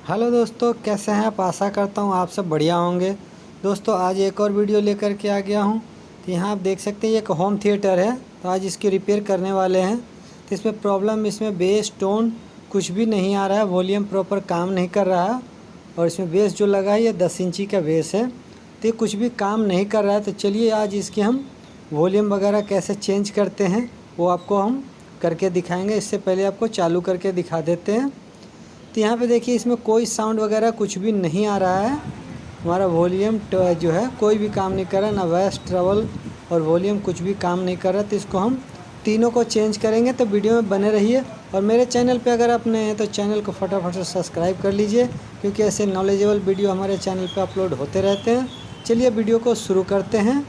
Hello दोस्तों, कैसे हैं आप। आशा करता हूँ आप सब बढ़िया होंगे। दोस्तों आज एक और वीडियो लेकर के आ गया हूँ। तो यहाँ आप देख सकते हैं ये एक होम थिएटर है। तो आज इसकी रिपेयर करने वाले हैं। तो इसमें प्रॉब्लम, इसमें बेस टोन कुछ भी नहीं आ रहा है, वॉल्यूम प्रॉपर काम नहीं कर रहा है। और इसमें बेस जो लगा है ये 10 इंची का बेस है। तो ये कुछ भी काम नहीं कर रहा है। तो चलिए आज इसकी हम वॉल्यूम वगैरह कैसे चेंज करते हैं वो आपको हम करके दिखाएँगे। इससे पहले आपको चालू करके दिखा देते हैं। तो यहाँ पे देखिए इसमें कोई साउंड वगैरह कुछ भी नहीं आ रहा है। हमारा वॉल्यूम जो है कोई भी काम नहीं कर रहा, ना वॉइस ट्रबल और वॉल्यूम कुछ भी काम नहीं कर रहा। तो इसको हम तीनों को चेंज करेंगे। तो वीडियो में बने रहिए। और मेरे चैनल पे अगर आप नए हैं तो चैनल को फटाफट से सब्सक्राइब कर लीजिए, क्योंकि ऐसे नॉलेजेबल वीडियो हमारे चैनल पर अपलोड होते रहते हैं। चलिए वीडियो को शुरू करते हैं।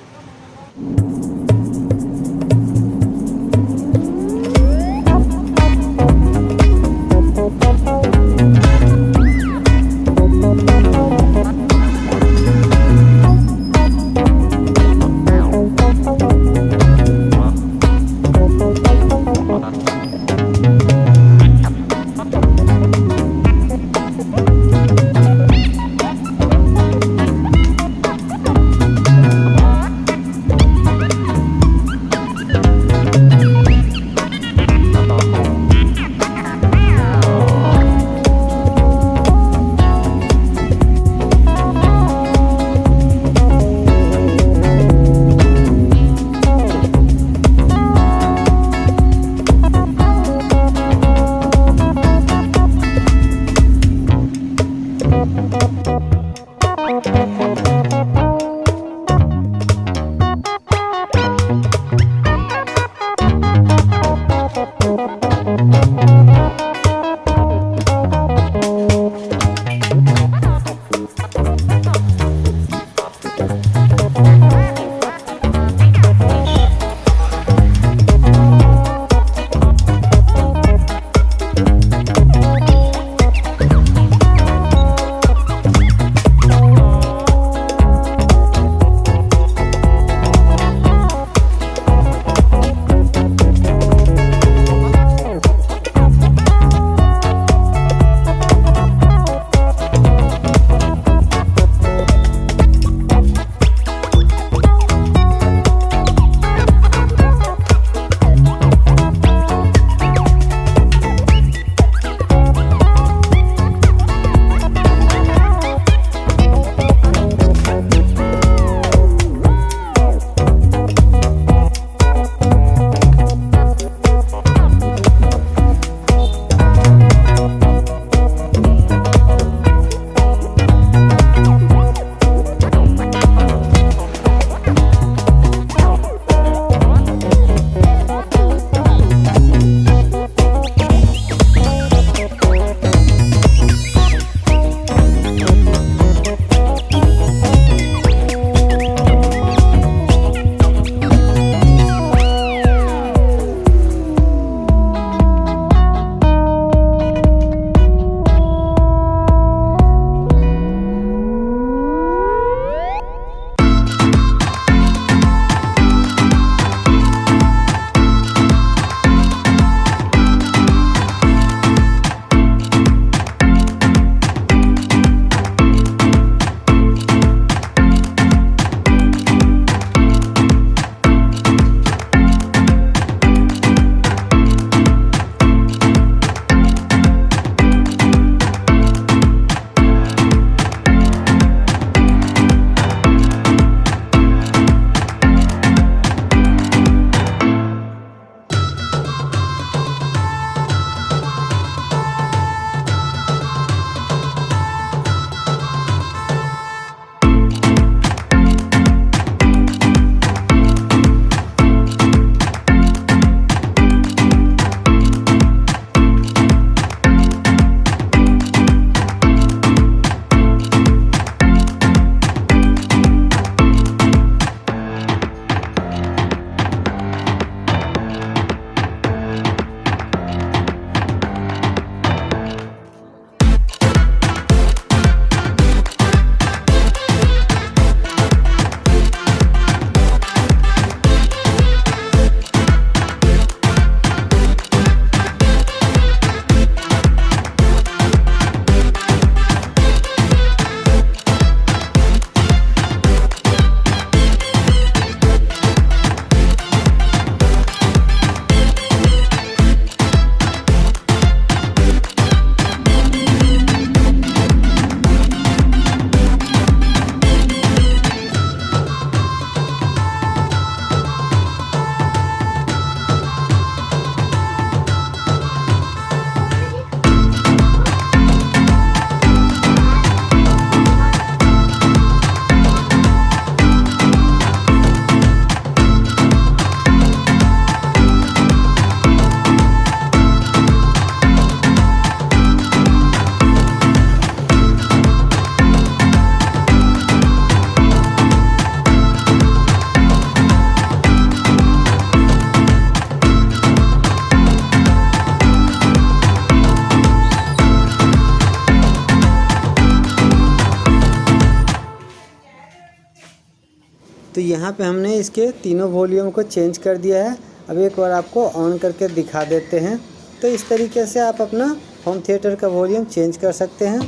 तो यहाँ पे हमने इसके तीनों वॉल्यूम को चेंज कर दिया है। अब एक बार आपको ऑन करके दिखा देते हैं। तो इस तरीके से आप अपना होम थिएटर का वॉल्यूम चेंज कर सकते हैं।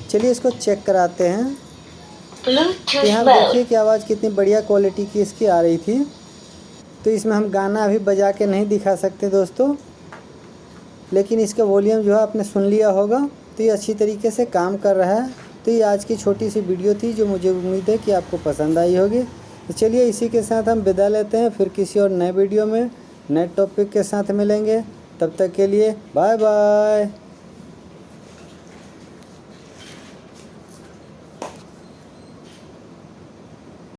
चलिए इसको चेक कराते हैं। तो यहाँ देखिए कि आवाज़ कितनी बढ़िया क्वालिटी की इसकी आ रही थी। तो इसमें हम गाना अभी बजा के नहीं दिखा सकते दोस्तों, लेकिन इसका वॉल्यूम जो है आपने सुन लिया होगा। तो ये अच्छी तरीके से काम कर रहा है। तो ये आज की छोटी सी वीडियो थी जो मुझे उम्मीद है कि आपको पसंद आई होगी। तो चलिए इसी के साथ हम विदा लेते हैं, फिर किसी और नए वीडियो में नए टॉपिक के साथ मिलेंगे। तब तक के लिए बाय बाय।